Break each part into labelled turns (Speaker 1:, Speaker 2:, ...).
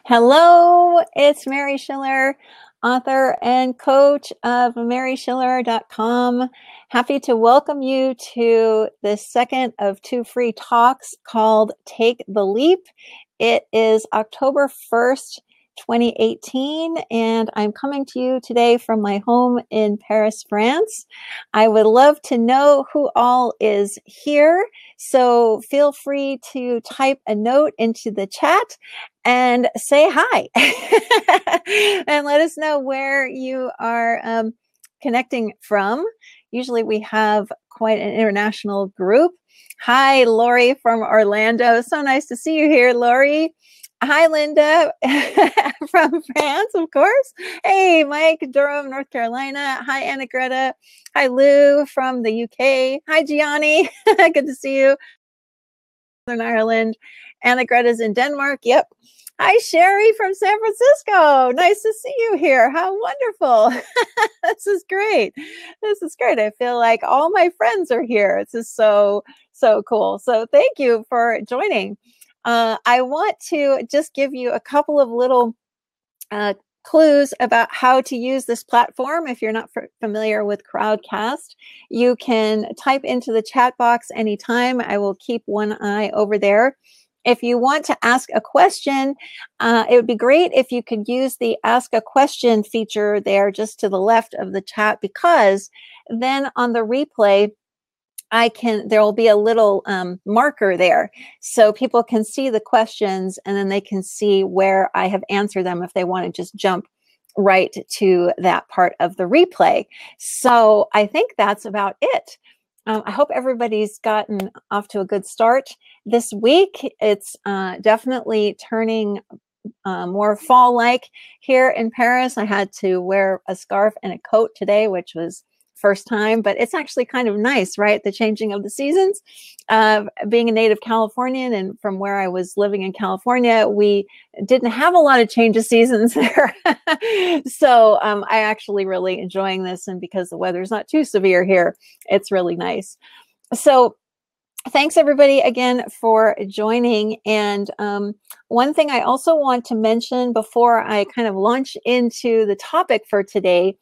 Speaker 1: Hello, it's Mary Schiller, author and coach of maryschiller.com. Happy to welcome you to the second of two free talks called Take the Leap. It is October 1st, 2018, and I'm coming to you today from my home in Paris, France. I would love to know who all is here, so feel free to type a note into the chat and say hi and let us know where you are connecting from. Usually we have quite an international group. Hi, Lori from Orlando. So nice to see you here, Lori. Hi, Linda from France, of course. Hey, Mike, Durham, North Carolina. Hi, Anna Greta. Hi, Lou from the UK. Hi, Gianni. Good to see you. Northern Ireland. Anna Greta's in Denmark. Yep. Hi, Sherry from San Francisco. Nice to see you here. How wonderful. This is great. This is great. I feel like all my friends are here. This is so cool. So thank you for joining. I want to just give you a couple of little clues about how to use this platform. If you're not familiar with Crowdcast, you can type into the chat box anytime. I will keep one eye over there. If you want to ask a question, it would be great if you could use the Ask a Question feature there just to the left of the chat, because then on the replay, there will be a little marker there so people can see the questions and then they can see where I have answered them if they want to just jump right to that part of the replay. So I think that's about it. I hope everybody's gotten off to a good start this week. It's definitely turning more fall-like here in Paris. I had to wear a scarf and a coat today, which was first time, but it's actually kind of nice, right? The changing of the seasons. Being a native Californian, and from where I was living in California, we didn't have a lot of change of seasons there. So I actually really enjoying this, and because the weather's not too severe here, it's really nice. So thanks everybody again for joining. And one thing I also want to mention before I kind of launch into the topic for today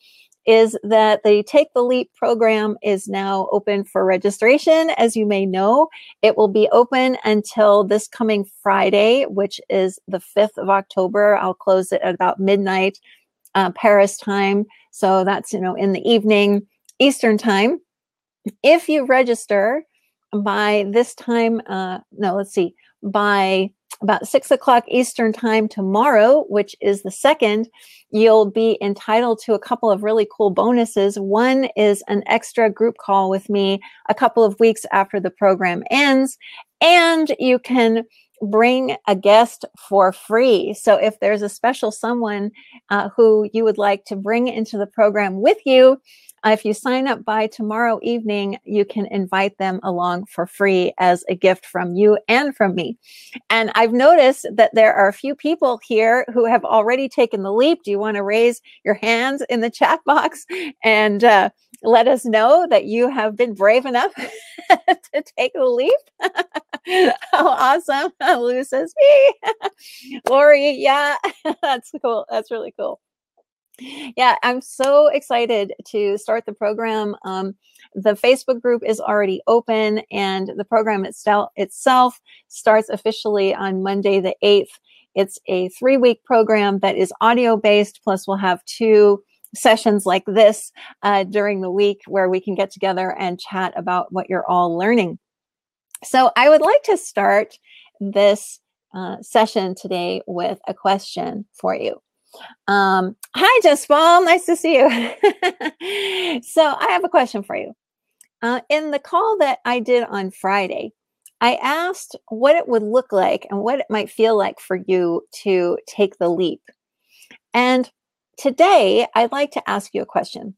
Speaker 1: is that the Take the Leap program is now open for registration. As you may know, it will be open until this coming Friday, which is the 5th of October. I'll close it at about midnight Paris time. So that's, in the evening Eastern time. If you register by this time, by about 6 o'clock Eastern time tomorrow, which is the 2nd, you'll be entitled to a couple of really cool bonuses. One is an extra group call with me a couple of weeks after the program ends, and you can bring a guest for free. So if there's a special someone who you would like to bring into the program with you, if you sign up by tomorrow evening, you can invite them along for free as a gift from you and from me. And I've noticed that there are a few people here who have already taken the leap. Do you want to raise your hands in the chat box and let us know that you have been brave enough to take the leap? How awesome. Lou says, me. Lori, yeah, that's cool. That's really cool. Yeah, I'm so excited to start the program. The Facebook group is already open, and the program itself starts officially on Monday the 8th. It's a 3-week program that is audio-based, plus we'll have 2 sessions like this during the week where we can get together and chat about what you're all learning. So I would like to start this session today with a question for you. Hi, Jaspal. Nice to see you. So I have a question for you. In the call that I did on Friday, I asked what it would look like and what it might feel like for you to take the leap. And today, I'd like to ask you a question.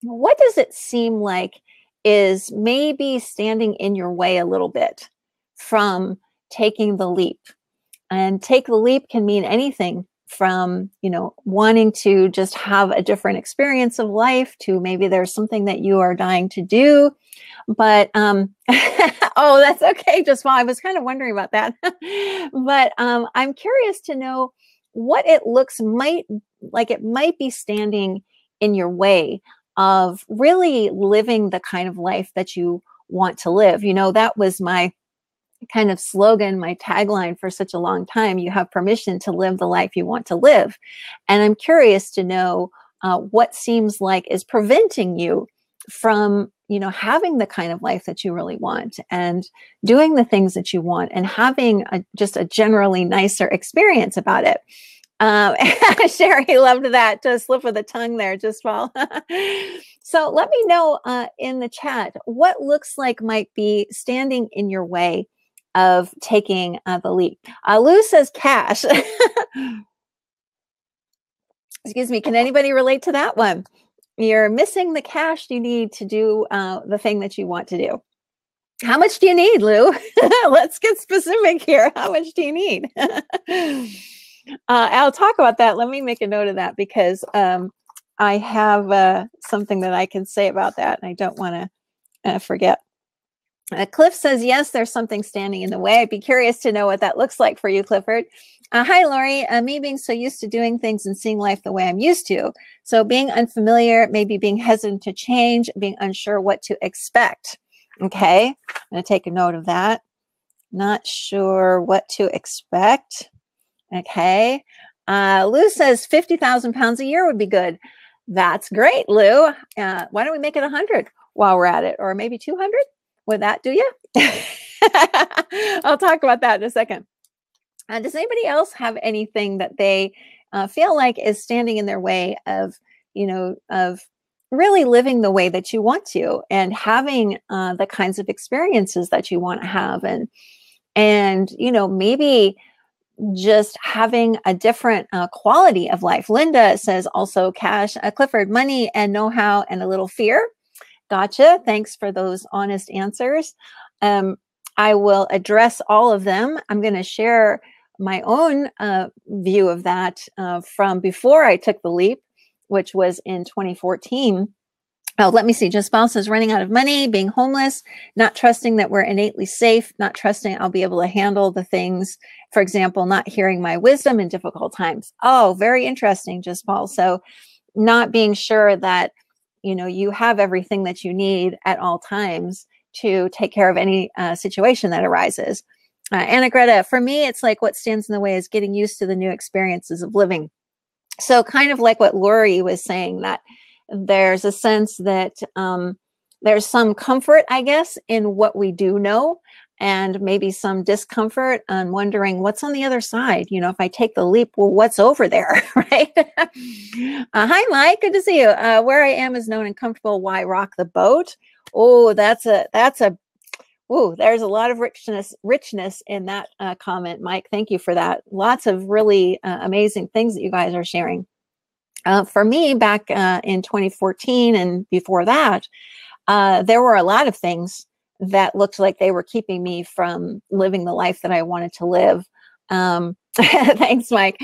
Speaker 1: What does it seem like is maybe standing in your way a little bit from taking the leap? And take the leap can mean anything from, wanting to just have a different experience of life to maybe there's something that you are dying to do. But, oh, that's okay. Just while I was kind of wondering about that. But I'm curious to know what it might be standing in your way of really living the kind of life that you want to live. That was my kind of slogan, my tagline for such a long time. You have permission to live the life you want to live. And I'm curious to know what seems like is preventing you from, having the kind of life that you really want and doing the things that you want and having just a generally nicer experience about it. Sherry loved that, to slip of the tongue there, just well. So let me know in the chat what looks like might be standing in your way of taking the leap. Lou says cash. Excuse me. Can anybody relate to that one? You're missing the cash you need to do the thing that you want to do. How much do you need, Lou? Let's get specific here. How much do you need? I'll talk about that. Let me make a note of that because I have something that I can say about that, and I don't want to forget. Cliff says, yes, there's something standing in the way. I'd be curious to know what that looks like for you, Clifford. Hi, Lori. Me being so used to doing things and seeing life the way I'm used to. So being unfamiliar, maybe being hesitant to change, being unsure what to expect. Okay, I'm going to take a note of that. Not sure what to expect. Okay. Lou says 50,000 pounds a year would be good. That's great, Lou. Why don't we make it 100 while we're at it? Or maybe 200? Would that do you? I'll talk about that in a second. Does anybody else have anything that they feel like is standing in their way of, of really living the way that you want to and having the kinds of experiences that you want to have and maybe just having a different quality of life. Linda says also cash, Clifford, money and know-how and a little fear. Gotcha. Thanks for those honest answers. I will address all of them. I'm going to share my own view of that from before I took the leap, which was in 2014. Oh, let me see. Just spouses running out of money, being homeless, not trusting that we're innately safe, not trusting I'll be able to handle the things. For example, not hearing my wisdom in difficult times. Oh, very interesting, Just Paul. So not being sure that, you have everything that you need at all times to take care of any situation that arises. Anna Greta, for me, it's like what stands in the way is getting used to the new experiences of living. So kind of like what Lori was saying, that there's a sense that there's some comfort, I guess, in what we do know, and maybe some discomfort on wondering what's on the other side. If I take the leap, well, what's over there, right? Hi, Mike. Good to see you. Where I am is known and comfortable. Why rock the boat? Oh, there's a lot of richness in that comment, Mike. Thank you for that. Lots of really amazing things that you guys are sharing. For me, back in 2014 and before that, there were a lot of things that looked like they were keeping me from living the life that I wanted to live. Thanks, Mike.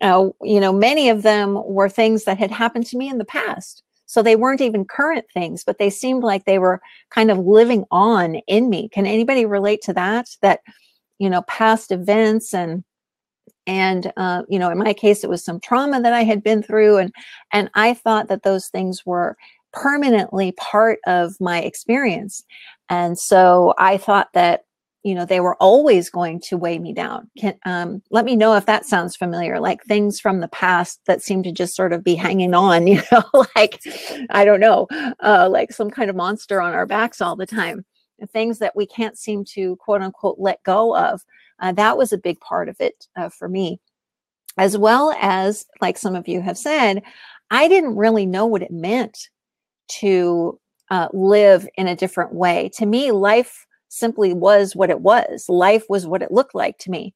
Speaker 1: Many of them were things that had happened to me in the past. So they weren't even current things, but they seemed like they were kind of living on in me. Can anybody relate to that? That, past events and in my case, it was some trauma that I had been through. And I thought that those things were permanently part of my experience. And so I thought that, they were always going to weigh me down. Let me know if that sounds familiar, like things from the past that seem to just sort of be hanging on, like, I don't know, like some kind of monster on our backs all the time. Things that we can't seem to, quote unquote, let go of. That was a big part of it for me, as well as, like some of you have said, I didn't really know what it meant to live in a different way. To me, life simply was what it was. Life was what it looked like to me.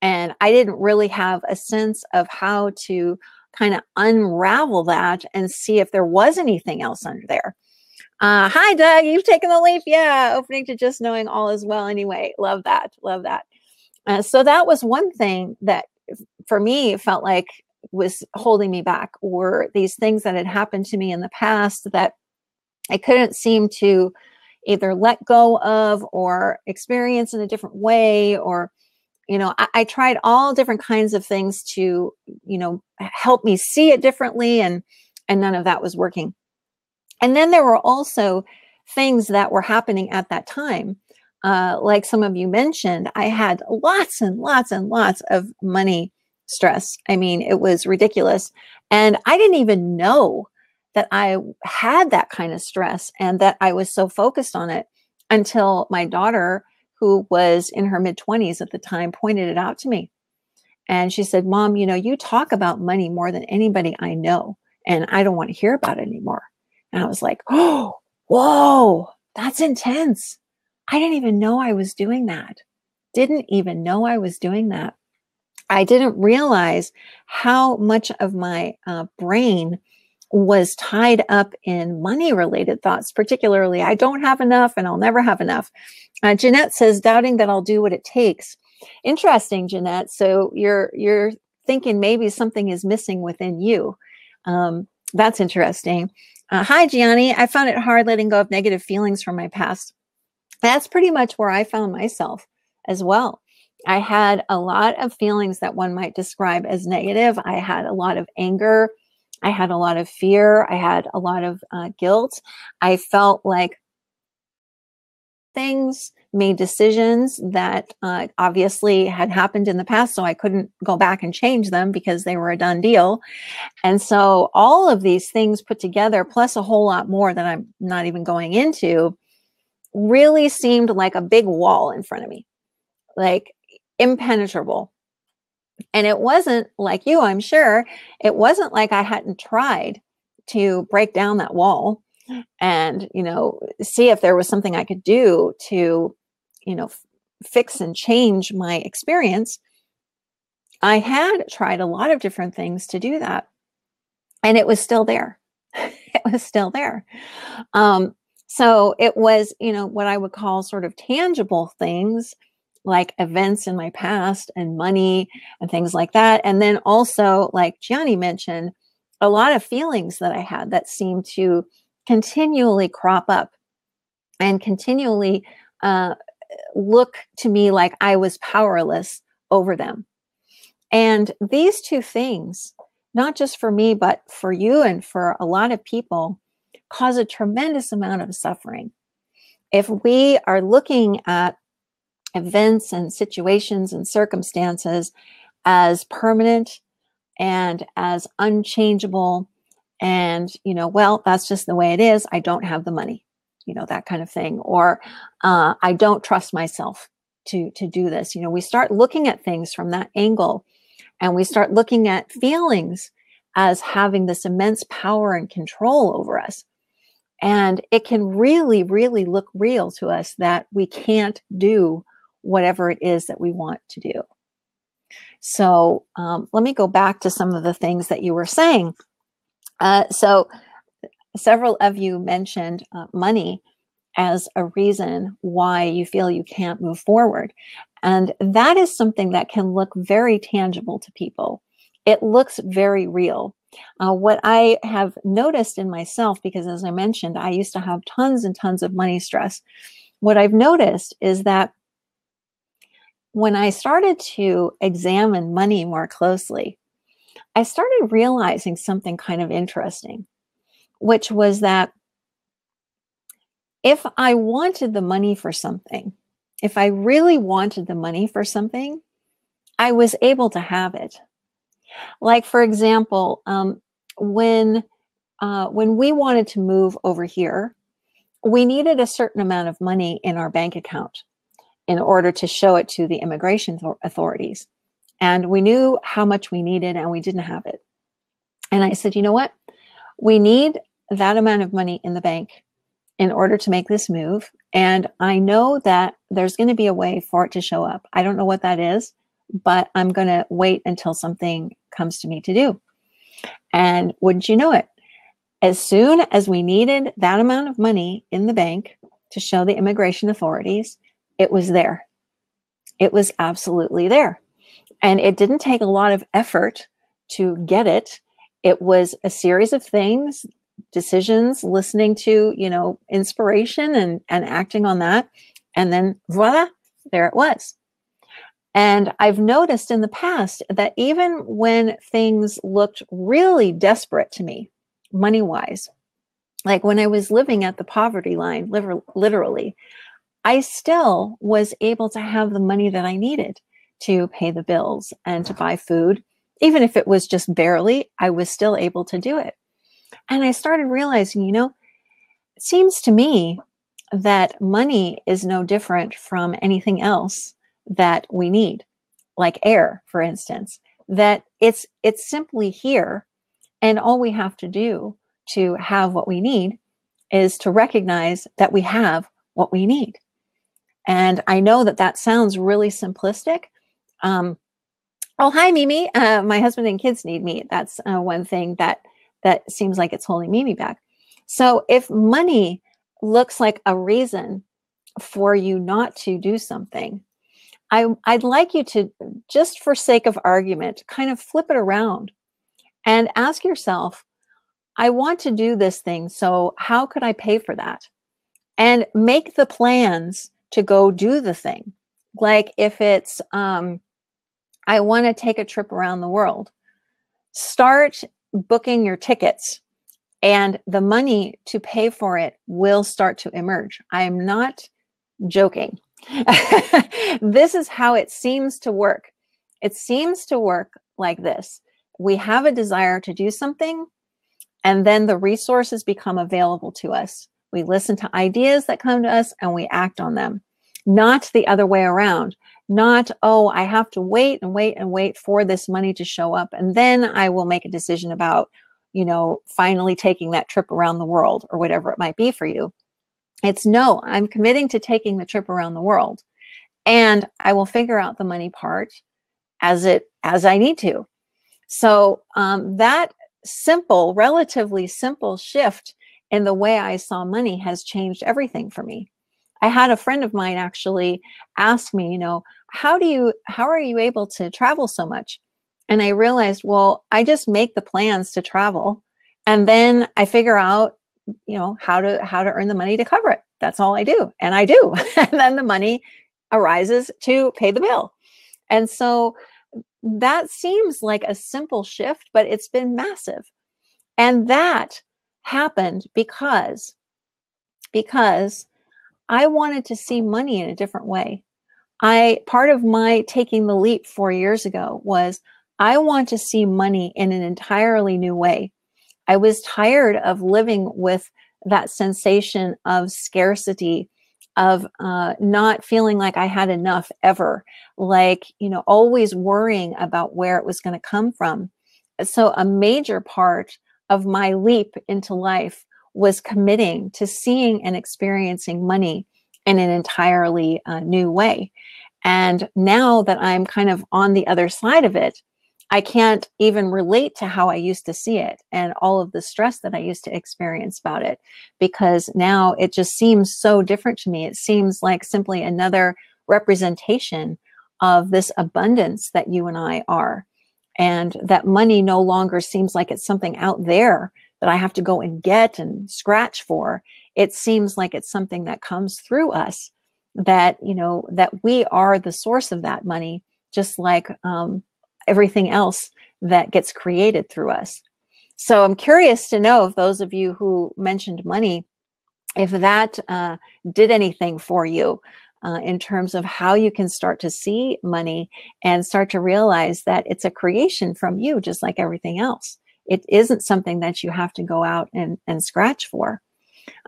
Speaker 1: And I didn't really have a sense of how to kind of unravel that and see if there was anything else under there. Hi, Doug. You've taken the leap. Yeah. Opening to just knowing all is well anyway. Love that. Love that. So that was one thing that for me felt like was holding me back, were these things that had happened to me in the past that I couldn't seem to either let go of or experience in a different way, or I tried all different kinds of things to, help me see it differently, and none of that was working. And then there were also things that were happening at that time. Like some of you mentioned, I had lots and lots and lots of money stress. I mean, it was ridiculous. And I didn't even know that I had that kind of stress and that I was so focused on it until my daughter, who was in her mid-20s at the time, pointed it out to me. And she said, Mom, you talk about money more than anybody I know, and I don't want to hear about it anymore. And I was like, oh, whoa, that's intense. I didn't even know I was doing that. Didn't even know I was doing that. I didn't realize how much of my brain was tied up in money-related thoughts, particularly, I don't have enough and I'll never have enough. Jeanette says, doubting that I'll do what it takes. Interesting, Jeanette. So you're thinking maybe something is missing within you. That's interesting. Hi, Gianni. I found it hard letting go of negative feelings from my past. That's pretty much where I found myself as well. I had a lot of feelings that one might describe as negative. I had a lot of anger. I had a lot of fear. I had a lot of guilt. I felt like things, made decisions that obviously had happened in the past, so I couldn't go back and change them because they were a done deal. And so all of these things put together, plus a whole lot more that I'm not even going into, really seemed like a big wall in front of me, like impenetrable. And it wasn't like you, I'm sure. It wasn't like I hadn't tried to break down that wall and, see if there was something I could do to, fix and change my experience. I had tried a lot of different things to do that, and it was still there. It was still there. So it was, what I would call sort of tangible things, like events in my past and money and things like that. And then also, like Gianni mentioned, a lot of feelings that I had that seemed to continually crop up and continually look to me like I was powerless over them. And these two things, not just for me, but for you and for a lot of people, cause a tremendous amount of suffering. If we are looking at events and situations and circumstances as permanent and as unchangeable, and, well, that's just the way it is. I don't have the money, that kind of thing. Or I don't trust myself to do this. We start looking at things from that angle, and we start looking at feelings as having this immense power and control over us. And it can really, really look real to us that we can't do whatever it is that we want to do. So let me go back to some of the things that you were saying. So several of you mentioned money as a reason why you feel you can't move forward. And that is something that can look very tangible to people. It looks very real. What I have noticed in myself, because as I mentioned, I used to have tons and tons of money stress. What I've noticed is that when I started to examine money more closely, I started realizing something kind of interesting, which was that if I wanted the money for something, if I really wanted the money for something, I was able to have it. Like, for example, when we wanted to move over here, we needed a certain amount of money in our bank account in order to show it to the immigration authorities. And we knew how much we needed, and we didn't have it. And I said, you know what? We need that amount of money in the bank in order to make this move. And I know that there's going to be a way for it to show up. I don't know what that is, but I'm going to wait until something comes to me to do. And wouldn't you know it? As soon as we needed that amount of money in the bank to show the immigration authorities, it was there. It was absolutely there. And it didn't take a lot of effort to get it. It was a series of things, decisions, listening to, inspiration and acting on that. And then voila, there it was. And I've noticed in the past that even when things looked really desperate to me, money-wise, like when I was living at the poverty line, literally, I still was able to have the money that I needed to pay the bills and to buy food. Even if it was just barely, I was still able to do it. And I started realizing, it seems to me that money is no different from anything else that we need, like air, for instance, that it's simply here. And all we have to do to have what we need is to recognize that we have what we need. And I know that that sounds really simplistic. Oh, hi, Mimi. My husband and kids need me. That's one thing that seems like it's holding Mimi back. So if money looks like a reason for you not to do something, I'd like you to, just for sake of argument, kind of flip it around and ask yourself, I want to do this thing, so how could I pay for that? And make the plans to go do the thing. Like if it's, I want to take a trip around the world, start booking your tickets and the money to pay for it will start to emerge. I am not joking. This is how it seems to work. It seems to work like this. We have a desire to do something, and then the resources become available to us. We listen to ideas that come to us and we act on them, not the other way around. Not, oh, I have to wait and wait and wait for this money to show up, and then I will make a decision about, finally taking that trip around the world or whatever it might be for you. It's no, I'm committing to taking the trip around the world, and I will figure out the money part as I need to. So that simple, relatively simple shift in the way I saw money has changed everything for me. I had a friend of mine actually ask me, how are you able to travel so much? And I realized, well, I just make the plans to travel, and then I figure out, how to earn the money to cover it. That's all I do. And I do. And then the money arises to pay the bill. And so that seems like a simple shift, but it's been massive. And that happened because I wanted to see money in a different way. Part of my taking the leap 4 years ago was I want to see money in an entirely new way. I was tired of living with that sensation of scarcity, of not feeling like I had enough ever, like, always worrying about where it was going to come from. So a major part of my leap into life was committing to seeing and experiencing money in an entirely new way. And now that I'm kind of on the other side of it, I can't even relate to how I used to see it and all of the stress that I used to experience about it, because now it just seems so different to me. It seems like simply another representation of this abundance that you and I are, and that money no longer seems like it's something out there that I have to go and get and scratch for. It seems like it's something that comes through us, that, that we are the source of that money, just like everything else that gets created through us. So I'm curious to know, if those of you who mentioned money, if that did anything for you in terms of how you can start to see money and start to realize that it's a creation from you, just like everything else. It isn't something that you have to go out and scratch for.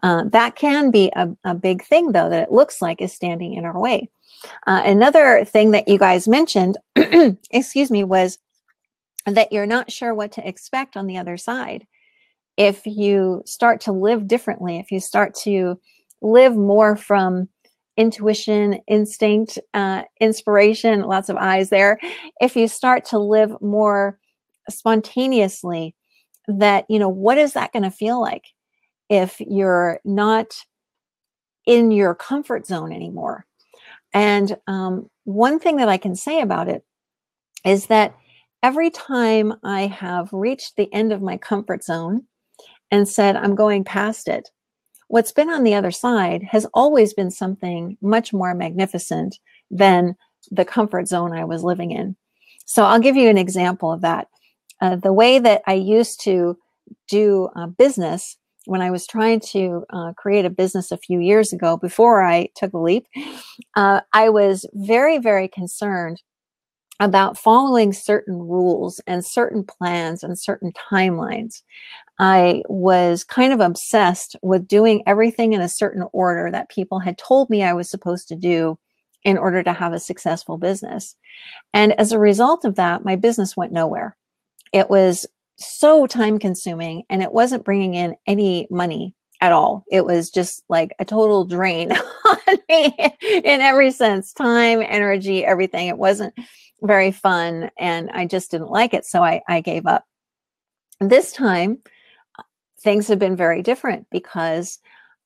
Speaker 1: That can be a big thing, though, that it looks like is standing in our way. Another thing that you guys mentioned, excuse me, was that you're not sure what to expect on the other side. If you start to live differently, if you start to live more from intuition, instinct, inspiration, lots of eyes there. If you start to live more spontaneously, that, what is that going to feel like if you're not in your comfort zone anymore? And one thing that I can say about it is that every time I have reached the end of my comfort zone and said, I'm going past it, what's been on the other side has always been something much more magnificent than the comfort zone I was living in. So I'll give you an example of that. The way that I used to do business when I was trying to create a business a few years ago, before I took a leap, I was very, very concerned about following certain rules and certain plans and certain timelines. I was kind of obsessed with doing everything in a certain order that people had told me I was supposed to do in order to have a successful business. And as a result of that, my business went nowhere. It was so time consuming, and it wasn't bringing in any money at all. It was just like a total drain on me in every sense, time, energy, everything. It wasn't very fun, and I just didn't like it. So I gave up. This time, things have been very different because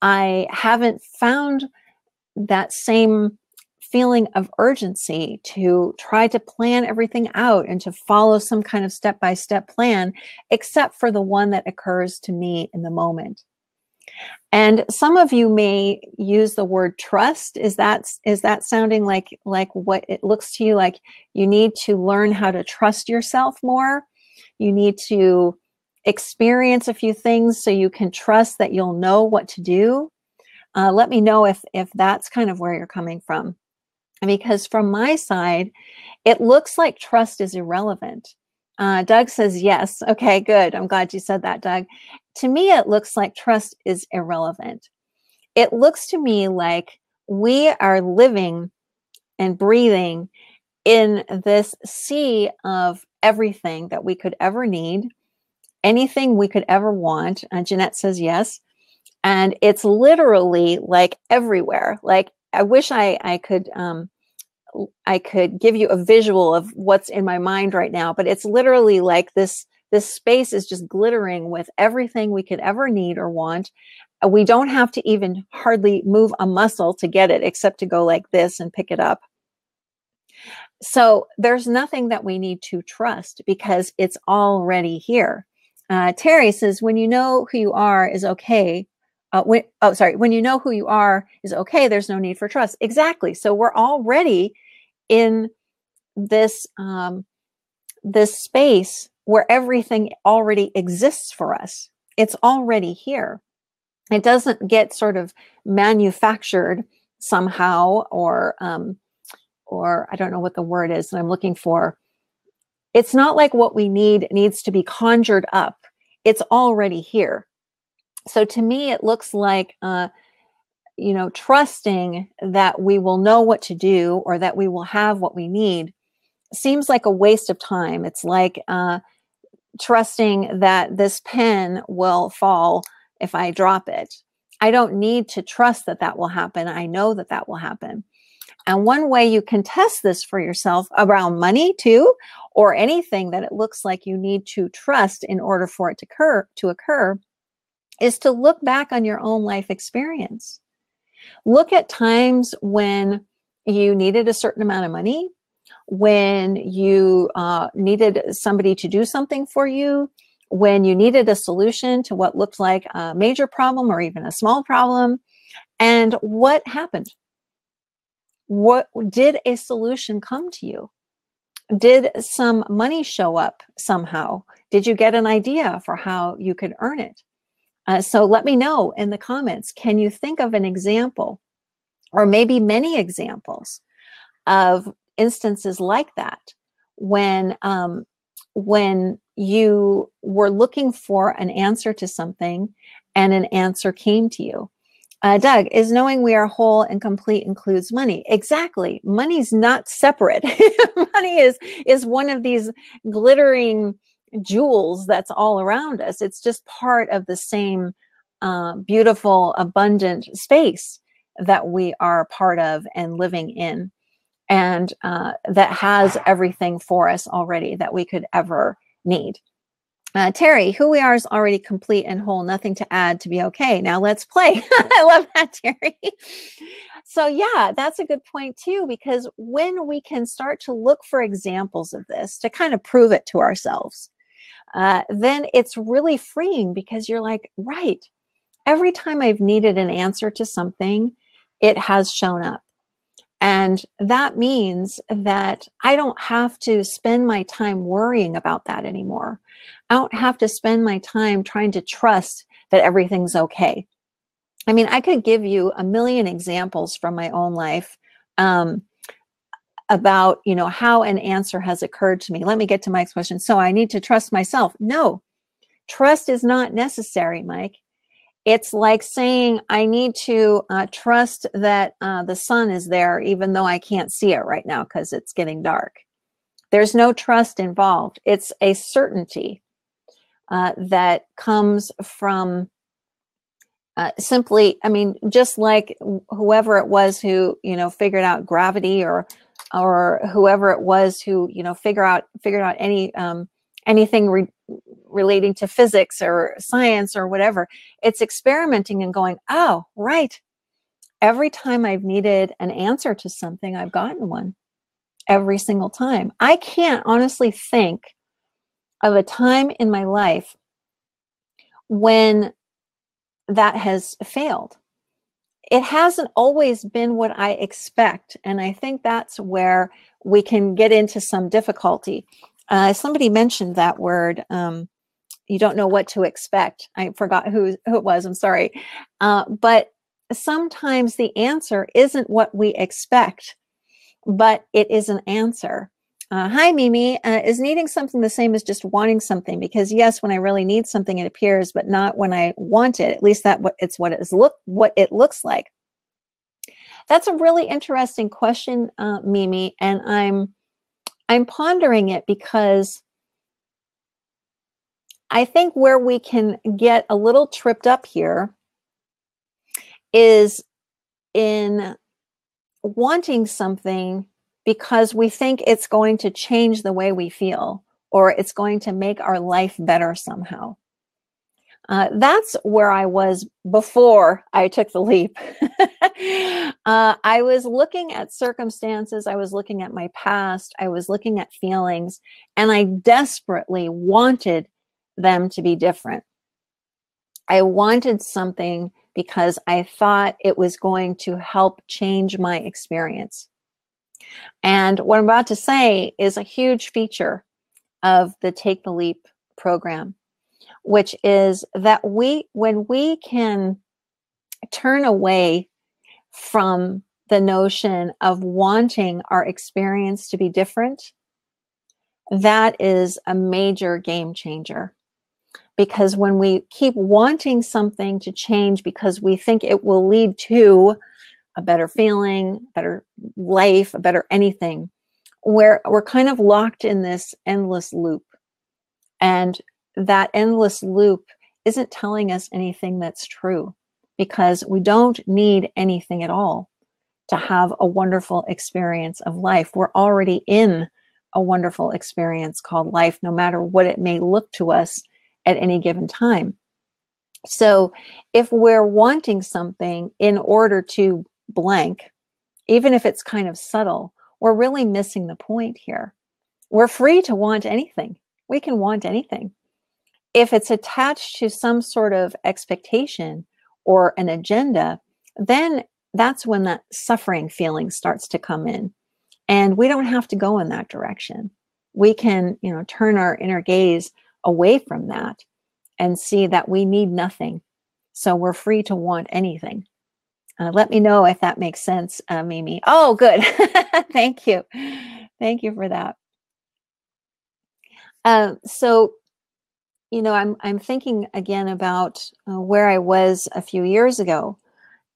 Speaker 1: I haven't found that same feeling of urgency to try to plan everything out and to follow some kind of step-by-step plan, except for the one that occurs to me in the moment. And some of you may use the word trust. Is that sounding like what it looks to you like? You need to learn how to trust yourself more. You need to experience a few things so you can trust that you'll know what to do. Let me know if that's kind of where you're coming from. Because from my side, it looks like trust is irrelevant. Doug says yes. Okay, good. I'm glad you said that, Doug. To me, it looks like trust is irrelevant. It looks to me like we are living and breathing in this sea of everything that we could ever need, anything we could ever want. Jeanette says yes. And it's literally like everywhere. Like, I wish I could give you a visual of what's in my mind right now, but it's literally like this space is just glittering with everything we could ever need or want. We don't have to even hardly move a muscle to get it, except to go like this and pick it up. So there's nothing that we need to trust because it's already here. Terry says, when you know who you are is okay. When you know who you are is okay, there's no need for trust. Exactly. So we're already in this this space where everything already exists for us. It's already here. It doesn't get sort of manufactured somehow, or I don't know what the word is that I'm looking for. It's not like what we need needs to be conjured up. It's already here. So to me, it looks like, trusting that we will know what to do or that we will have what we need seems like a waste of time. It's like trusting that this pen will fall if I drop it. I don't need to trust that that will happen. I know that that will happen. And one way you can test this for yourself around money too, or anything that it looks like you need to trust in order for it to occur, is to look back on your own life experience. Look at times when you needed a certain amount of money, when you needed somebody to do something for you, when you needed a solution to what looked like a major problem or even a small problem, and what happened? What did a solution come to you? Did some money show up somehow? Did you get an idea for how you could earn it? So let me know in the comments. Can you think of an example, or maybe many examples of instances like that, when you were looking for an answer to something and an answer came to you? Doug, is knowing we are whole and complete includes money? Exactly. Money's not separate. Money is one of these glittering jewels that's all around us. It's just part of the same beautiful, abundant space that we are part of and living in, and that has everything for us already that we could ever need. Terry, who we are is already complete and whole, nothing to add to be okay. Now let's play. I love that, Terry. So yeah, that's a good point too, because when we can start to look for examples of this to kind of prove it to ourselves, then it's really freeing, because you're like, right, every time I've needed an answer to something, it has shown up. And that means that I don't have to spend my time worrying about that anymore. I don't have to spend my time trying to trust that everything's okay. I mean, I could give you a million examples from my own life about, how an answer has occurred to me. Let me get to Mike's question. So I need to trust myself. No, trust is not necessary, Mike. It's like saying I need to trust that the sun is there, even though I can't see it right now because it's getting dark. There's no trust involved. It's a certainty that comes from simply, I mean, just like whoever it was who, figured out gravity, or whoever it was who, figured out anything relating to physics or science or whatever. It's experimenting and going, oh, right. Every time I've needed an answer to something, I've gotten one. Every single time. I can't honestly think of a time in my life when that has failed. It hasn't always been what I expect. And I think that's where we can get into some difficulty. Somebody mentioned that word. You don't know what to expect. I forgot who it was. I'm sorry. But sometimes the answer isn't what we expect, but it is an answer. Hi, Mimi. Is needing something the same as just wanting something? Because yes, when I really need something, it appears, but not when I want it. At least it's what it looks like. That's a really interesting question, Mimi, and I'm pondering it because I think where we can get a little tripped up here is in wanting something because we think it's going to change the way we feel, or it's going to make our life better somehow. That's where I was before I took the leap. I was looking at circumstances. I was looking at my past. I was looking at feelings, and I desperately wanted them to be different. I wanted something because I thought it was going to help change my experience. And what I'm about to say is a huge feature of the Take the Leap program, which is that when we can turn away from the notion of wanting our experience to be different, that is a major game changer. Because when we keep wanting something to change because we think it will lead to a better feeling, better life, a better anything, we're kind of locked in this endless loop. And that endless loop isn't telling us anything that's true, because we don't need anything at all to have a wonderful experience of life. We're already in a wonderful experience called life, no matter what it may look to us at any given time. So if we're wanting something in order to blank, even if it's kind of subtle, we're really missing the point here. We're free to want anything. We can want anything. If it's attached to some sort of expectation or an agenda, then that's when that suffering feeling starts to come in. And we don't have to go in that direction. We can, turn our inner gaze away from that and see that we need nothing. So we're free to want anything. Let me know if that makes sense, Mimi. Oh, good. Thank you. Thank you for that. So, I'm thinking again about where I was a few years ago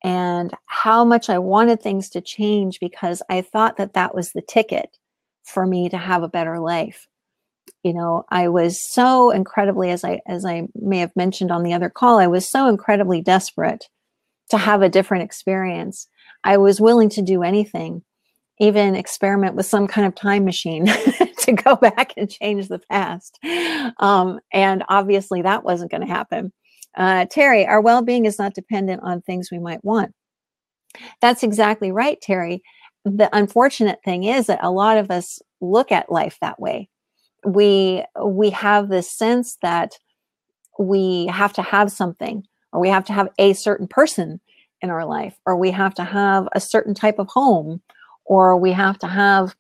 Speaker 1: and how much I wanted things to change because I thought that that was the ticket for me to have a better life. I was so incredibly, as I may have mentioned on the other call, I was so incredibly desperate to have a different experience. I was willing to do anything, even experiment with some kind of time machine to go back and change the past. And obviously that wasn't going to happen. Terry, our well-being is not dependent on things we might want. That's exactly right, Terry. The unfortunate thing is that a lot of us look at life that way. We have this sense that we have to have something, or we have to have a certain person in our life, or we have to have a certain type of home, or we have to have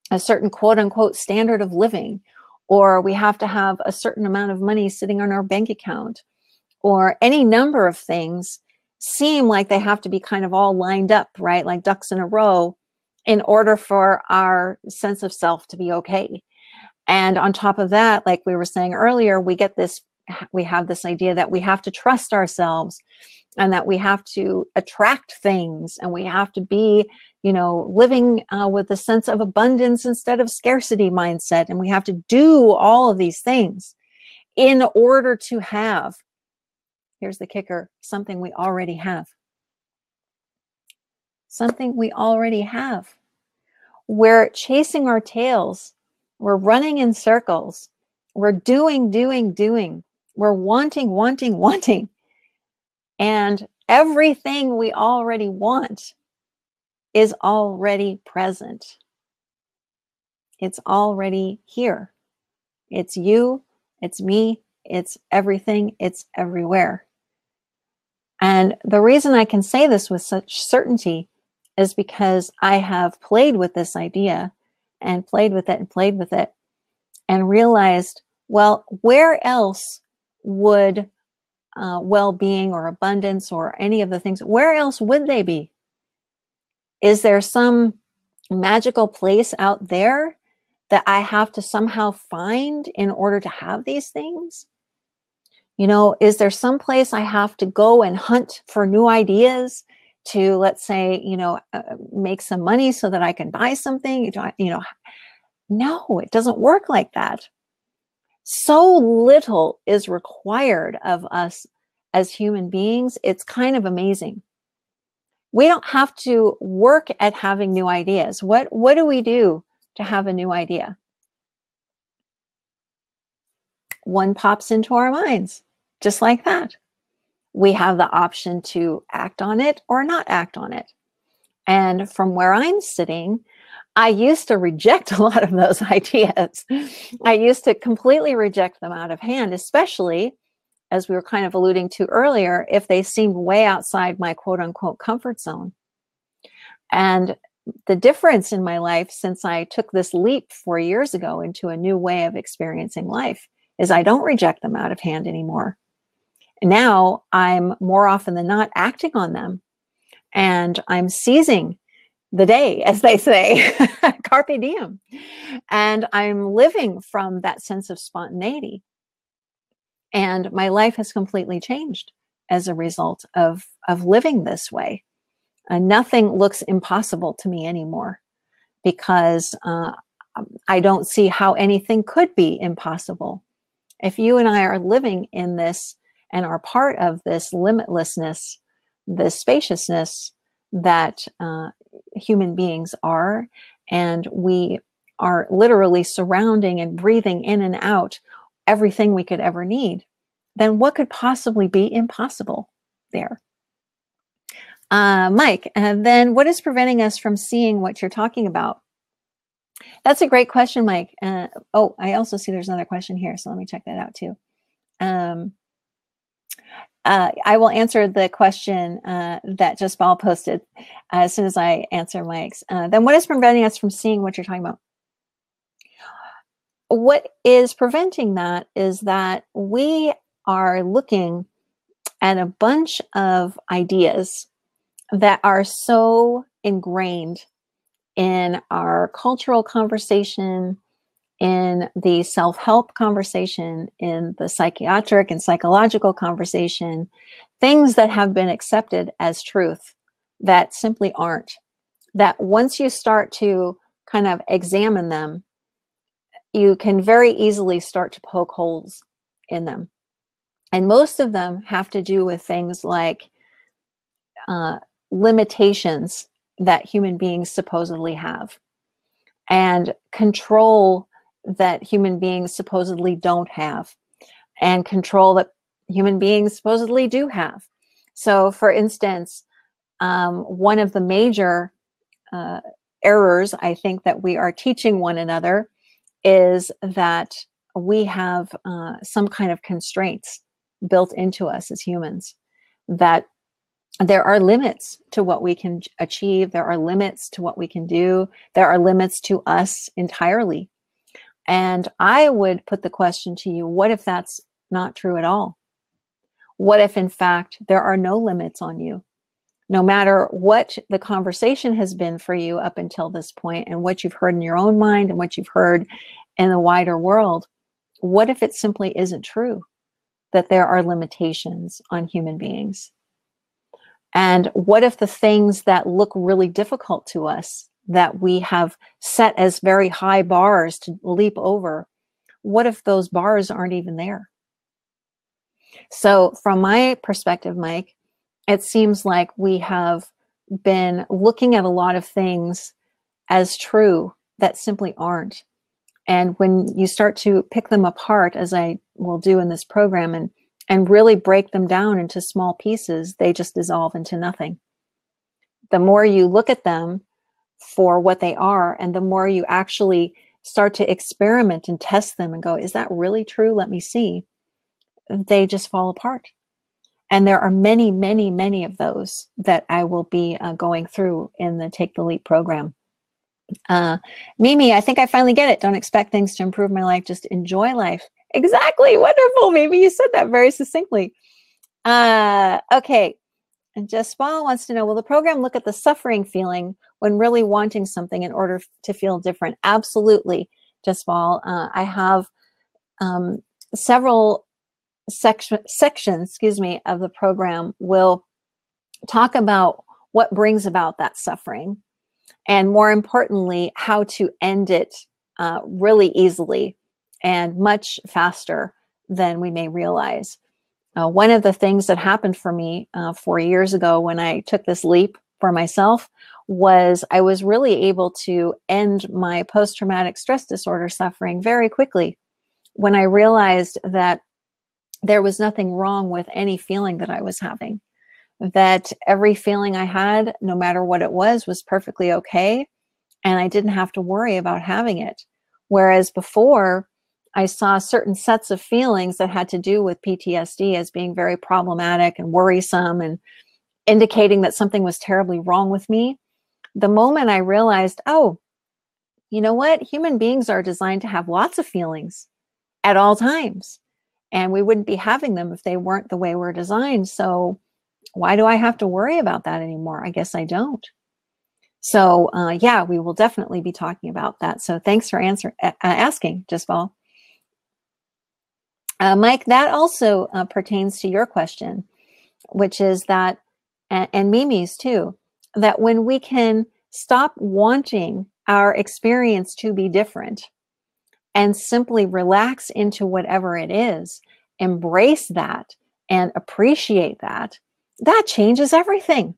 Speaker 1: a certain quote unquote standard of living, or we have to have a certain amount of money sitting on our bank account, or any number of things seem like they have to be kind of all lined up, right? Like ducks in a row in order for our sense of self to be okay. And on top of that, like we were saying earlier, we have this idea that we have to trust ourselves and that we have to attract things and we have to be, living with a sense of abundance instead of scarcity mindset. And we have to do all of these things in order to have, here's the kicker, something we already have. Something we already have. We're chasing our tails. We're running in circles. We're doing. We're wanting. And everything we already want is already present. It's already here. It's you, it's me, it's everything, it's everywhere. And the reason I can say this with such certainty is because I have played with this idea and played with it and realized, well, where else would well-being or abundance or any of the things, where else would they be? Is there some magical place out there that I have to somehow find in order to have these things? Is there some place I have to go and hunt for new ideas to, let's say, make some money so that I can buy something? No, it doesn't work like that. So little is required of us as human beings. It's kind of amazing. We don't have to work at having new ideas. What do we do to have a new idea? One pops into our minds, just like that. We have the option to act on it or not act on it. And from where I'm sitting, I used to reject a lot of those ideas. I used to completely reject them out of hand, especially, as we were kind of alluding to earlier, if they seemed way outside my quote unquote comfort zone. And the difference in my life since I took this leap 4 years ago into a new way of experiencing life is I don't reject them out of hand anymore. Now I'm more often than not acting on them, and I'm seizing the day, as they say, carpe diem. And I'm living from that sense of spontaneity. And my life has completely changed as a result of living this way. Nothing looks impossible to me anymore because I don't see how anything could be impossible. If you and I are living in this and are part of this limitlessness, this spaciousness that human beings are, and we are literally surrounding and breathing in and out everything we could ever need, then what could possibly be impossible there? Mike, and then what is preventing us from seeing what you're talking about? That's a great question, Mike. Oh, I also see there's another question here, so let me check that out too. I will answer the question that Jaspal posted as soon as I answer Mike's. Then what is preventing us from seeing what you're talking about? What is preventing that is that we are looking at a bunch of ideas that are so ingrained in our cultural conversation, in the self-help conversation, in the psychiatric and psychological conversation, things that have been accepted as truth that simply aren't. That once you start to kind of examine them, you can very easily start to poke holes in them. And most of them have to do with things like limitations that human beings supposedly have, and control that human beings supposedly don't have, and control that human beings supposedly do have. So for instance, one of the major errors I think that we are teaching one another is that we have some kind of constraints built into us as humans, that there are limits to what we can achieve. There are limits to what we can do. There are limits to us entirely. And I would put the question to you, what if that's not true at all? What if, in fact, there are no limits on you? No matter what the conversation has been for you up until this point, and what you've heard in your own mind and what you've heard in the wider world, what if it simply isn't true that there are limitations on human beings? And what if the things that look really difficult to us, that we have set as very high bars to leap over, what if those bars aren't even there? So from my perspective, Mike, it seems like we have been looking at a lot of things as true that simply aren't. And when you start to pick them apart, as I will do in this program, and really break them down into small pieces, they just dissolve into nothing. The more you look at them for what they are, and the more you actually start to experiment and test them and go, is that really true? Let me see. They just fall apart. And there are many, many, many of those that I will be going through in the Take the Leap program. Mimi, I think I finally get it. Don't expect things to improve my life. Just enjoy life. Exactly. Wonderful. Mimi, you said that very succinctly. Okay. And Jaspal wants to know, will the program look at the suffering feeling when really wanting something in order to feel different? Absolutely, Jaspal. I have several sections, of the program will talk about what brings about that suffering, and more importantly, how to end it really easily and much faster than we may realize. One of the things that happened for me 4 years ago when I took this leap for myself was I was really able to end my post-traumatic stress disorder suffering very quickly when I realized that there was nothing wrong with any feeling that I was having, that every feeling I had, no matter what it was perfectly okay, and I didn't have to worry about having it. Whereas before, I saw certain sets of feelings that had to do with PTSD as being very problematic and worrisome and indicating that something was terribly wrong with me. The moment I realized, oh, you know what? Human beings are designed to have lots of feelings at all times. And we wouldn't be having them if they weren't the way we're designed. So why do I have to worry about that anymore? I guess I don't. So yeah, we will definitely be talking about that. So thanks for asking, Jaspal. Mike, that also pertains to your question, which is that, and Mimi's too, that when we can stop wanting our experience to be different and simply relax into whatever it is, embrace that and appreciate that, that changes everything,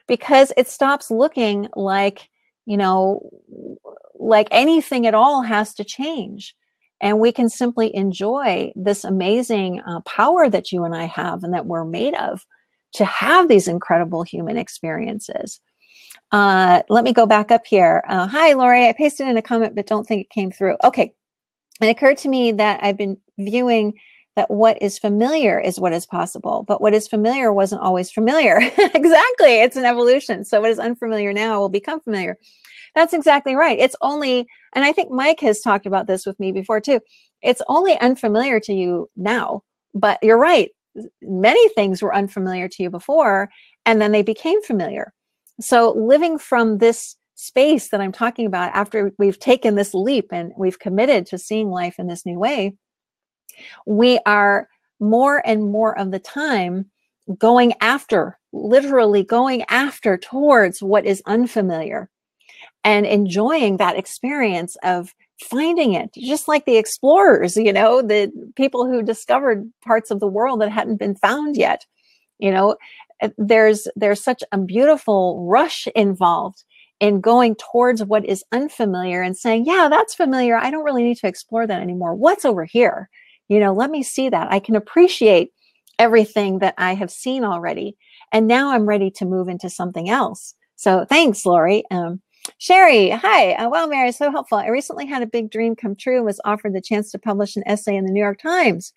Speaker 1: because it stops looking like, like anything at all has to change. And we can simply enjoy this amazing power that you and I have and that we're made of to have these incredible human experiences. Let me go back up here. Hi, Lori. I pasted in a comment, but don't think it came through. Okay. It occurred to me that I've been viewing that what is familiar is what is possible, but what is familiar wasn't always familiar. Exactly. It's an evolution. So what is unfamiliar now will become familiar. That's exactly right. It's only, and I think Mike has talked about this with me before too, it's only unfamiliar to you now, but you're right. Many things were unfamiliar to you before, and then they became familiar. So living from this space that I'm talking about, after we've taken this leap and we've committed to seeing life in this new way, we are more and more of the time going after, literally going after towards what is unfamiliar and enjoying that experience of finding it, just like the explorers, the people who discovered parts of the world that hadn't been found yet. There's such a beautiful rush involved in going towards what is unfamiliar and saying, yeah, that's familiar. I don't really need to explore that anymore. What's over here? Let me see that. I can appreciate everything that I have seen already. And now I'm ready to move into something else. So thanks, Lori. Sherry, hi. Wow, Mary, so helpful. I recently had a big dream come true and was offered the chance to publish an essay in the New York Times.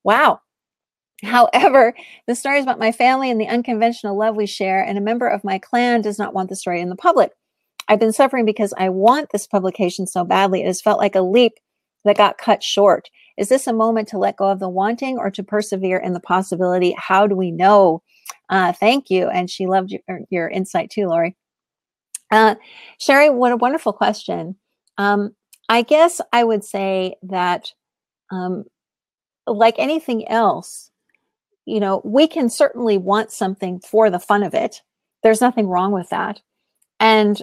Speaker 1: Wow. However, the story is about my family and the unconventional love we share, and a member of my clan does not want the story in the public. I've been suffering because I want this publication so badly. It has felt like a leap that got cut short. Is this a moment to let go of the wanting or to persevere in the possibility? How do we know? Thank you. And she loved your insight too, Lori. Sherry, what a wonderful question. I guess I would say that, like anything else, you know, we can certainly want something for the fun of it. There's nothing wrong with that. And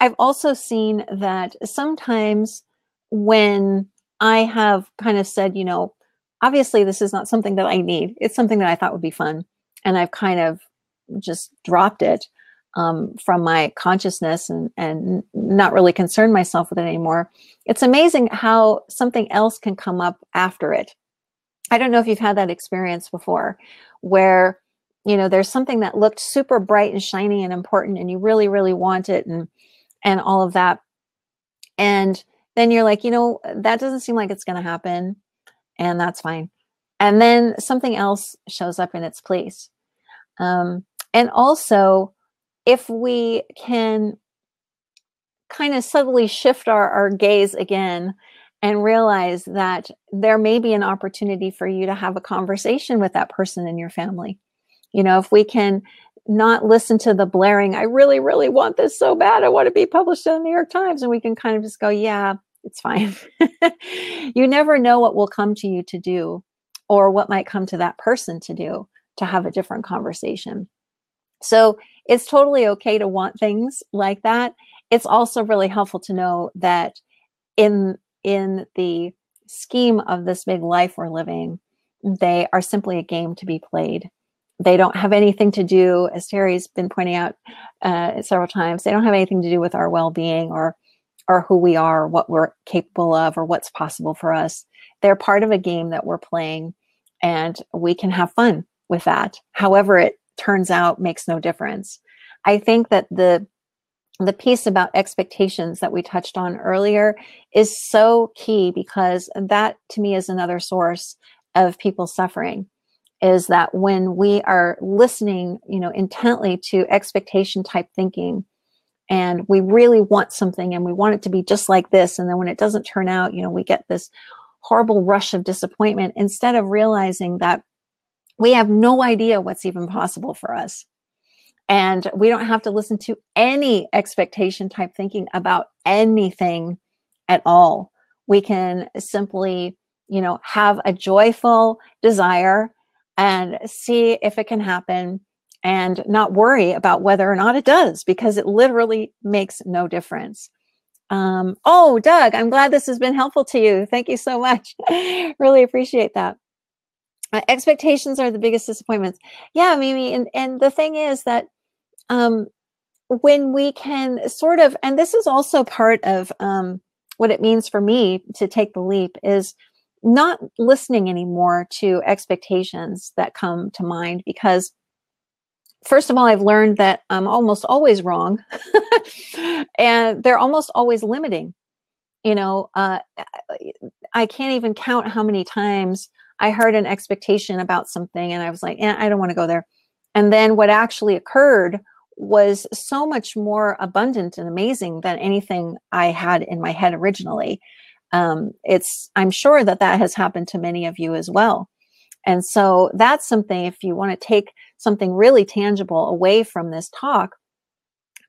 Speaker 1: I've also seen that sometimes when I have kind of said, you know, obviously this is not something that I need. It's something that I thought would be fun. And I've kind of just dropped it from my consciousness and not really concerned myself with it anymore. It's amazing how something else can come up after it. I don't know if you've had that experience before where, you know, there's something that looked super bright and shiny and important and you really, really want it and all of that. And then you're like, you know, that doesn't seem like it's going to happen. And that's fine. And then something else shows up in its place. And also, if we can kind of subtly shift our gaze again and realize that there may be an opportunity for you to have a conversation with that person in your family. You know, if we can not listen to the blaring, I really, really want this so bad, I want to be published in the New York Times. And we can kind of just go, yeah, it's fine. You never know what will come to you to do or what might come to that person to do to have a different conversation. So it's totally okay to want things like that. It's also really helpful to know that in the scheme of this big life we're living, they are simply a game to be played. They don't have anything to do, as Terry's been pointing out several times, they don't have anything to do with our well-being or who we are, or what we're capable of, or what's possible for us. They're part of a game that we're playing, and we can have fun with that. However it turns out makes no difference. I think that the piece about expectations that we touched on earlier is so key, because that to me is another source of people suffering, is that when we are listening, you know, intently to expectation type thinking, and we really want something and we want it to be just like this, and then when it doesn't turn out, you know, we get this horrible rush of disappointment, instead of realizing that we have no idea what's even possible for us. And we don't have to listen to any expectation type thinking about anything at all. We can simply, you know, have a joyful desire and see if it can happen and not worry about whether or not it does, because it literally makes no difference. Oh, Doug, I'm glad this has been helpful to you. Thank you so much. Really appreciate that. Expectations are the biggest disappointments. Yeah, Mimi. And the thing is that when we can sort of, and this is also part of what it means for me to take the leap, is not listening anymore to expectations that come to mind, because first of all, I've learned that I'm almost always wrong and they're almost always limiting. You know, I can't even count how many times I heard an expectation about something and I was like, I don't want to go there. And then what actually occurred was so much more abundant and amazing than anything I had in my head originally. I'm sure that has happened to many of you as well. And so that's something, if you want to take something really tangible away from this talk,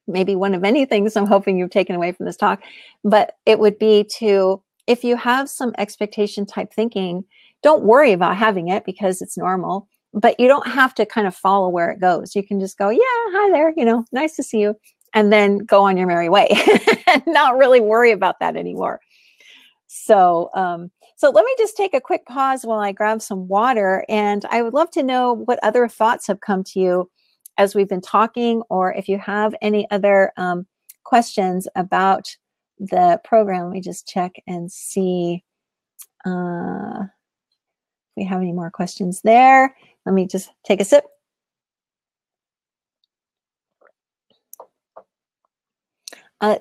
Speaker 1: maybe one of many things I'm hoping you've taken away from this talk, but it would be to, if you have some expectation type thinking, don't worry about having it, because it's normal, but you don't have to kind of follow where it goes. You can just go, yeah, hi there, you know, nice to see you, and then go on your merry way and not really worry about that anymore. So, so let me just take a quick pause while I grab some water, and I would love to know what other thoughts have come to you as we've been talking, or if you have any other questions about the program. Let me just check and see if we have any more questions there. Let me just take a sip.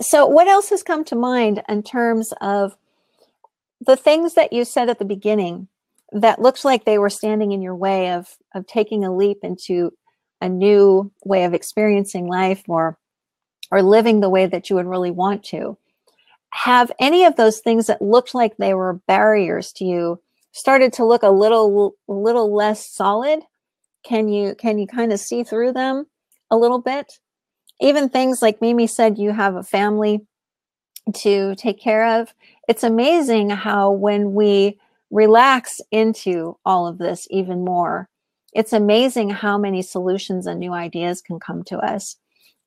Speaker 1: So what else has come to mind in terms of the things that you said at the beginning that looked like they were standing in your way of taking a leap into a new way of experiencing life, or living the way that you would really want to, have any of those things that looked like they were barriers to you started to look a little less solid? Can you kind of see through them a little bit? Even things like Mimi said, you have a family to take care of. It's amazing how when we relax into all of this even more, it's amazing how many solutions and new ideas can come to us.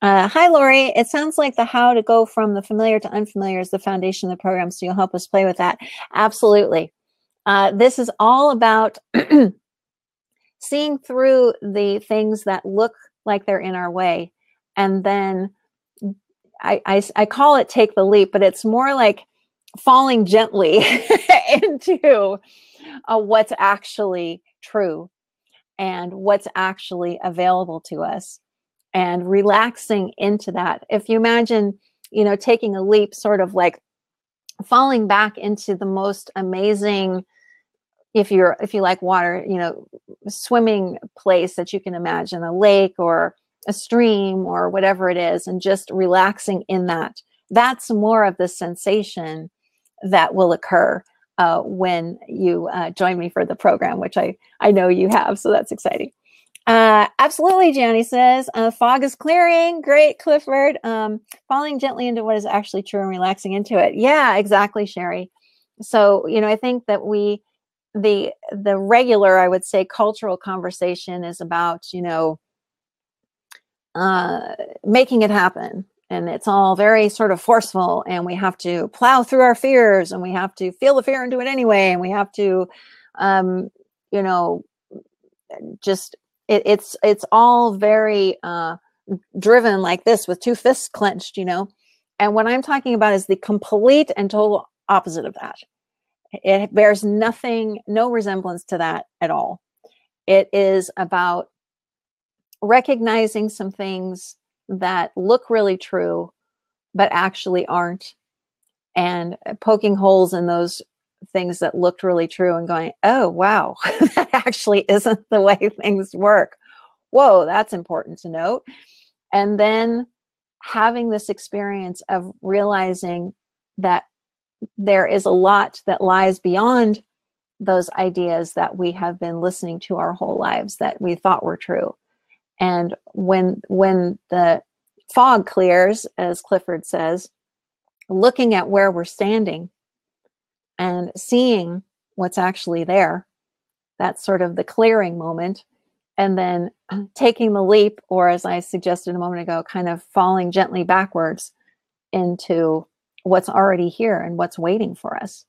Speaker 1: Hi, Lori. It sounds like the how to go from the familiar to unfamiliar is the foundation of the program, so you'll help us play with that. Absolutely. This is all about seeing through the things that look like they're in our way. And then I call it take the leap, but it's more like falling gently into what's actually true and what's actually available to us, and relaxing into that. If you imagine, taking a leap, sort of like falling back into the most amazing, if you like water, swimming place that you can imagine, a lake or a stream or whatever it is, and just relaxing in that. That's more of the sensation that will occur when you join me for the program, which I know you have, so that's exciting. Absolutely, Gianni says, fog is clearing. Great, Clifford. Falling gently into what is actually true and relaxing into it. Yeah, exactly, Sherry. So, I think that the regular, I would say, cultural conversation is about, making it happen. And it's all very sort of forceful, and we have to plow through our fears, and we have to feel the fear and do it anyway. And we have to, just, it's all very driven like this with two fists clenched, And what I'm talking about is the complete and total opposite of that. It bears no resemblance to that at all. It is about recognizing some things that look really true, but actually aren't, and poking holes in those things that looked really true and going, oh, wow, that actually isn't the way things work. Whoa, that's important to note. And then having this experience of realizing that there is a lot that lies beyond those ideas that we have been listening to our whole lives that we thought were true. And when the fog clears, as Clifford says, looking at where we're standing and seeing what's actually there, that's sort of the clearing moment. And then taking the leap, or as I suggested a moment ago, kind of falling gently backwards into what's already here and what's waiting for us.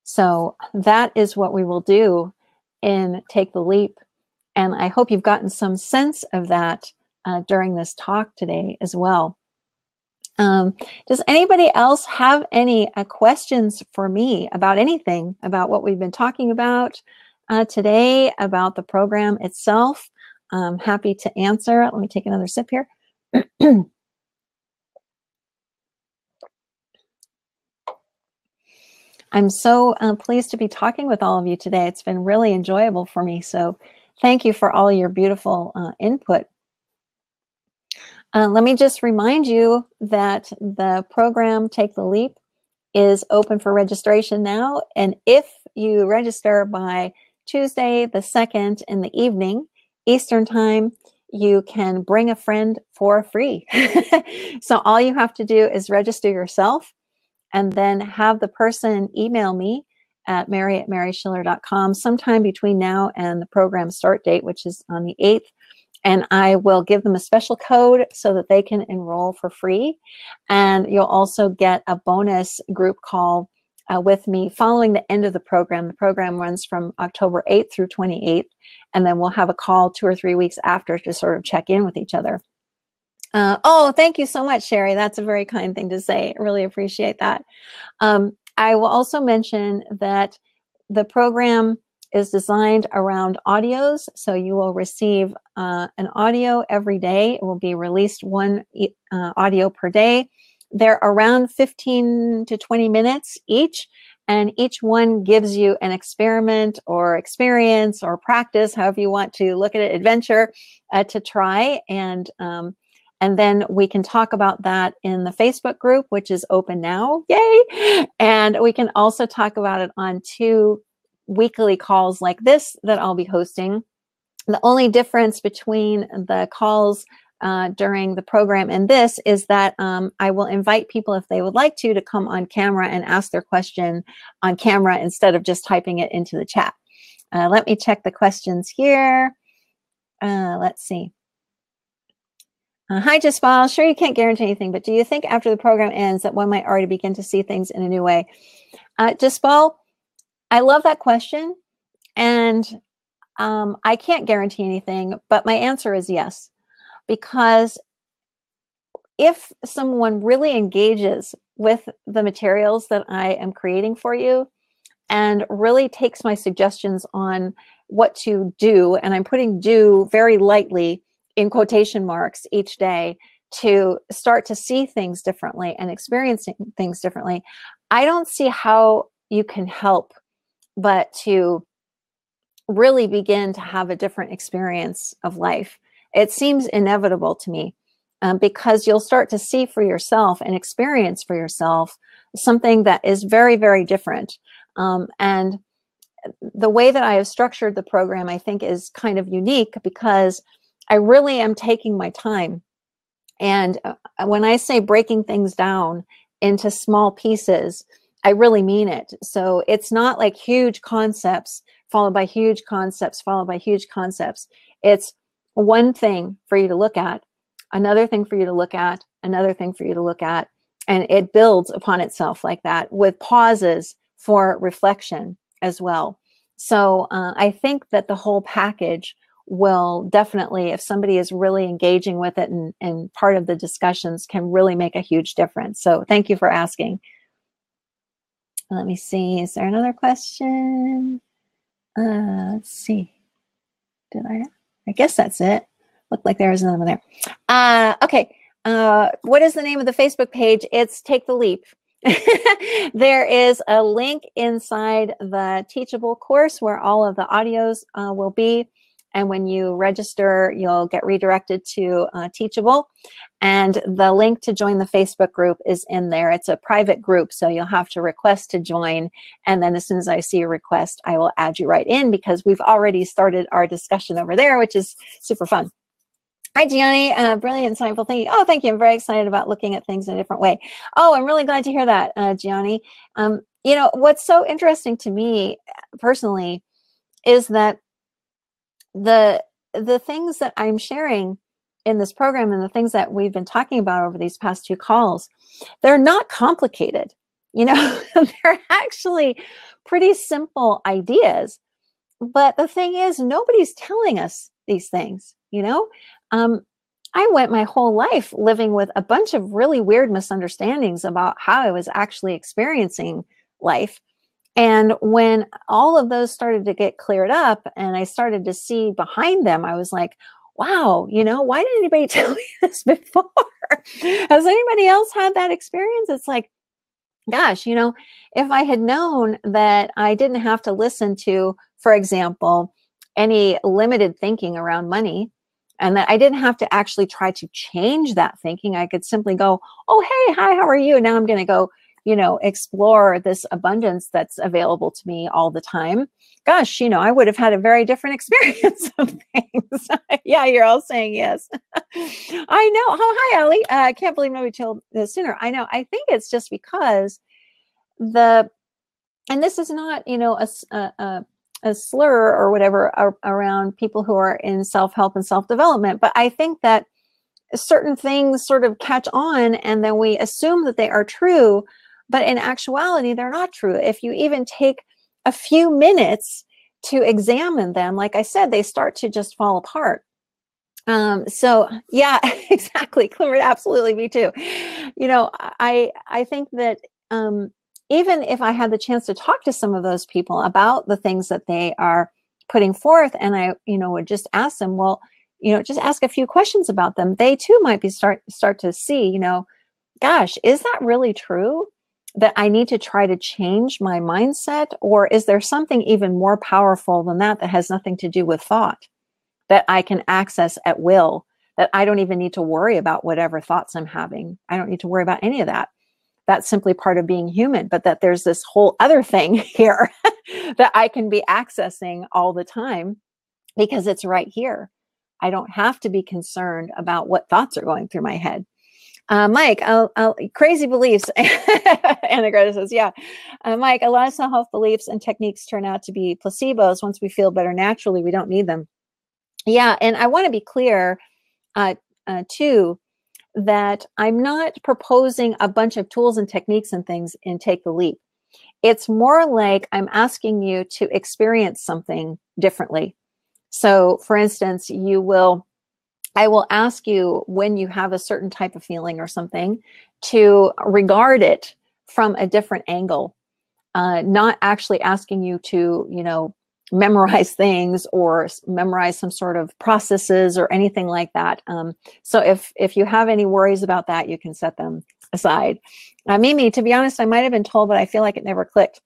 Speaker 1: So that is what we will do in Take the Leap. And I hope you've gotten some sense of that during this talk today as well. Does anybody else have any questions for me about anything, about what we've been talking about today, about the program itself? I'm happy to answer. Let me take another sip here. I'm so pleased to be talking with all of you today. It's been really enjoyable for me. So thank you for all your beautiful input. Let me just remind you that the program Take the Leap is open for registration now. And if you register by Tuesday the 2nd in the evening, Eastern time, you can bring a friend for free. So all you have to do is register yourself, and then have the person email me at mary@maryschiller.com sometime between now and the program start date, which is on the 8th. And I will give them a special code so that they can enroll for free. And you'll also get a bonus group call with me following the end of the program. The program runs from October 8th through 28th. And then we'll have a call 2 or 3 weeks after to sort of check in with each other. Oh, thank you so much, Sherry. That's a very kind thing to say. I really appreciate that. I will also mention that the program is designed around audios. So you will receive an audio every day. It will be released one audio per day. They're around 15 to 20 minutes each. and each one gives you an experiment or experience or practice, however you want to look at it, adventure to try. And then we can talk about that in the Facebook group, which is open now. Yay! And we can also talk about it on 2 weekly calls like this that I'll be hosting. The only difference between the calls during the program and this is that I will invite people, if they would like to come on camera and ask their question on camera instead of just typing it into the chat. Let me check the questions here. Let's see. Hi, Jaspal. Sure, you can't guarantee anything, but do you think after the program ends that one might already begin to see things in a new way? Jaspal, I love that question. And I can't guarantee anything, but my answer is yes. Because if someone really engages with the materials that I am creating for you and really takes my suggestions on what to do, and I'm putting do very lightly in quotation marks each day, to start to see things differently and experiencing things differently, I don't see how you can help but to really begin to have a different experience of life. It seems inevitable to me because you'll start to see for yourself and experience for yourself something that is very, very different. And the way that I have structured the program, I think, is kind of unique because I really am taking my time. And when I say breaking things down into small pieces, I really mean it. So it's not like huge concepts followed by huge concepts, followed by huge concepts. It's one thing for you to look at, another thing for you to look at, another thing for you to look at, and it builds upon itself like that with pauses for reflection as well. So I think that the whole package will definitely, if somebody is really engaging with it and part of the discussions, can really make a huge difference. So thank you for asking. Let me see, is there another question? Let's see. Did I guess that's it. Looked like there was another one there. Okay. What is the name of the Facebook page? It's Take the Leap. There is a link inside the Teachable course where all of the audios will be. And when you register, you'll get redirected to Teachable. And the link to join the Facebook group is in there. It's a private group, so you'll have to request to join. And then as soon as I see a request, I will add you right in because we've already started our discussion over there, which is super fun. Hi, Gianni. Brilliant, insightful. Thank you. Oh, thank you. I'm very excited about looking at things in a different way. Oh, I'm really glad to hear that, Gianni. You know, what's so interesting to me personally is that the things that I'm sharing in this program and the things that we've been talking about over these past 2 calls, they're not complicated. You know, they're actually pretty simple ideas. But the thing is, nobody's telling us these things, you know? I went my whole life living with a bunch of really weird misunderstandings about how I was actually experiencing life. And when all of those started to get cleared up and I started to see behind them, I was like, wow, you know, why didn't anybody tell me this before? Has anybody else had that experience? It's like, gosh, you know, if I had known that I didn't have to listen to, for example, any limited thinking around money, and that I didn't have to actually try to change that thinking, I could simply go, oh, hey, hi, how are you? And now I'm going to go, you know, explore this abundance that's available to me all the time. Gosh, you know, I would have had a very different experience of things. Yeah, you're all saying yes. I know. Oh, hi, Allie. I can't believe nobody told this sooner. I know. I think it's just because and this is not, you know, a slur or whatever around people who are in self-help and self-development, but I think that certain things sort of catch on and then we assume that they are true, but in actuality, they're not true. If you even take a few minutes to examine them, like I said, they start to just fall apart. So yeah, exactly. Clifford, absolutely. Me too. You know, I think that, even if I had the chance to talk to some of those people about the things that they are putting forth, and I, you know, would just ask them, well, you know, just ask a few questions about them, they too might be start to see, you know, gosh, is that really true? that I need to try to change my mindset? Or is there something even more powerful than that that has nothing to do with thought that I can access at will, that I don't even need to worry about whatever thoughts I'm having? I don't need to worry about any of that. That's simply part of being human, but that there's this whole other thing here that I can be accessing all the time because it's right here. I don't have to be concerned about what thoughts are going through my head. Mike, crazy beliefs. Anna Greta says, yeah. Mike, a lot of self-help beliefs and techniques turn out to be placebos. Once we feel better naturally, we don't need them. Yeah, and I want to be clear, too, that I'm not proposing a bunch of tools and techniques and things in Take the Leap. It's more like I'm asking you to experience something differently. So, for instance, I will ask you when you have a certain type of feeling or something to regard it from a different angle, not actually asking you to, memorize things or memorize some sort of processes or anything like that. So if you have any worries about that, you can set them aside. Mimi, to be honest, I might have been told, but I feel like it never clicked.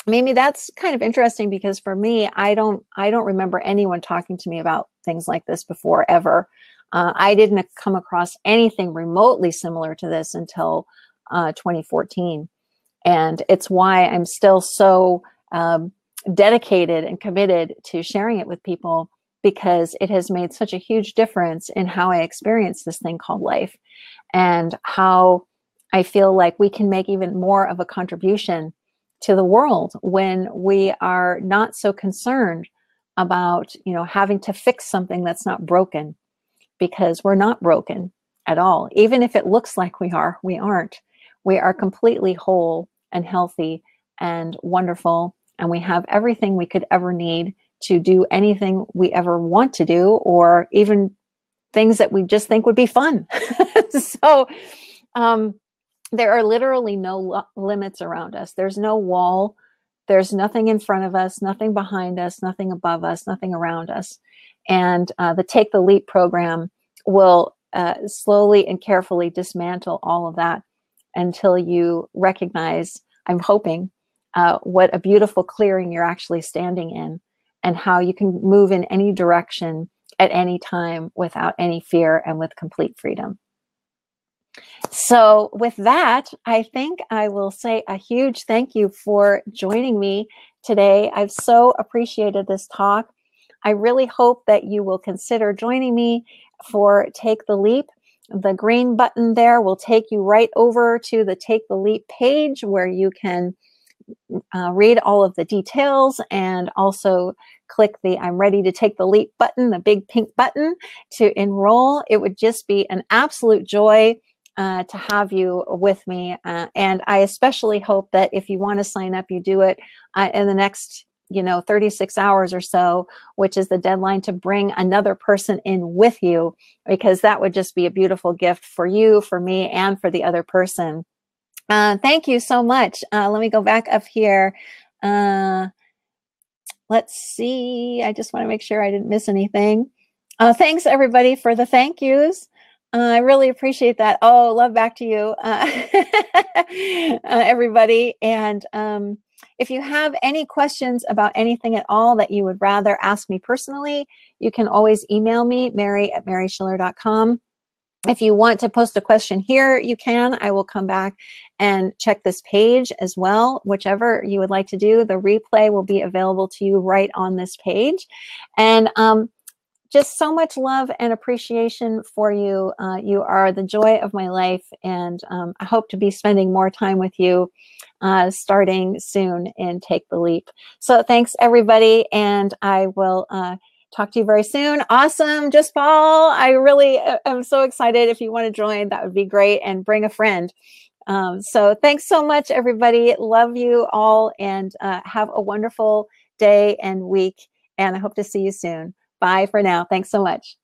Speaker 1: Mimi, that's kind of interesting because for me, I don't remember anyone talking to me about things like this before ever. I didn't come across anything remotely similar to this until 2014. And it's why I'm still so dedicated and committed to sharing it with people, because it has made such a huge difference in how I experience this thing called life, and how I feel like we can make even more of a contribution to the world when we are not so concerned about, having to fix something that's not broken, because we're not broken at all. Even if it looks like we aren't. We are completely whole and healthy and wonderful, and we have everything we could ever need to do anything we ever want to do, or even things that we just think would be fun. So there are literally no limits around us. There's no wall. There's nothing in front of us, nothing behind us, nothing above us, nothing around us. And the Take the Leap program will slowly and carefully dismantle all of that until you recognize, I'm hoping, what a beautiful clearing you're actually standing in, and how you can move in any direction at any time without any fear and with complete freedom. So with that, I think I will say a huge thank you for joining me today. I've so appreciated this talk. I really hope that you will consider joining me for Take the Leap. The green button there will take you right over to the Take the Leap page, where you can read all of the details, and also click the I'm ready to take the leap button, the big pink button, to enroll. It would just be an absolute joy to have you with me. And I especially hope that if you want to sign up, you do it in the next 36 hours or so, which is the deadline to bring another person in with you, because that would just be a beautiful gift for you, for me, and for the other person. Thank you so much. Let me go back up here. Let's see. I just want to make sure I didn't miss anything. Thanks, everybody, for the thank yous. I really appreciate that. Oh, love back to you, everybody. And if you have any questions about anything at all that you would rather ask me personally, you can always email me, mary@maryschiller.com. If you want to post a question here, you can. I will come back and check this page as well. Whichever you would like to do, the replay will be available to you right on this page. And just so much love and appreciation for you. You are the joy of my life, and I hope to be spending more time with you starting soon in Take the Leap. So thanks, everybody, and I will talk to you very soon. Awesome, Just Paul. I really am so excited. If you want to join, that would be great, and bring a friend. So thanks so much, everybody. Love you all, and have a wonderful day and week, and I hope to see you soon. Bye for now. Thanks so much.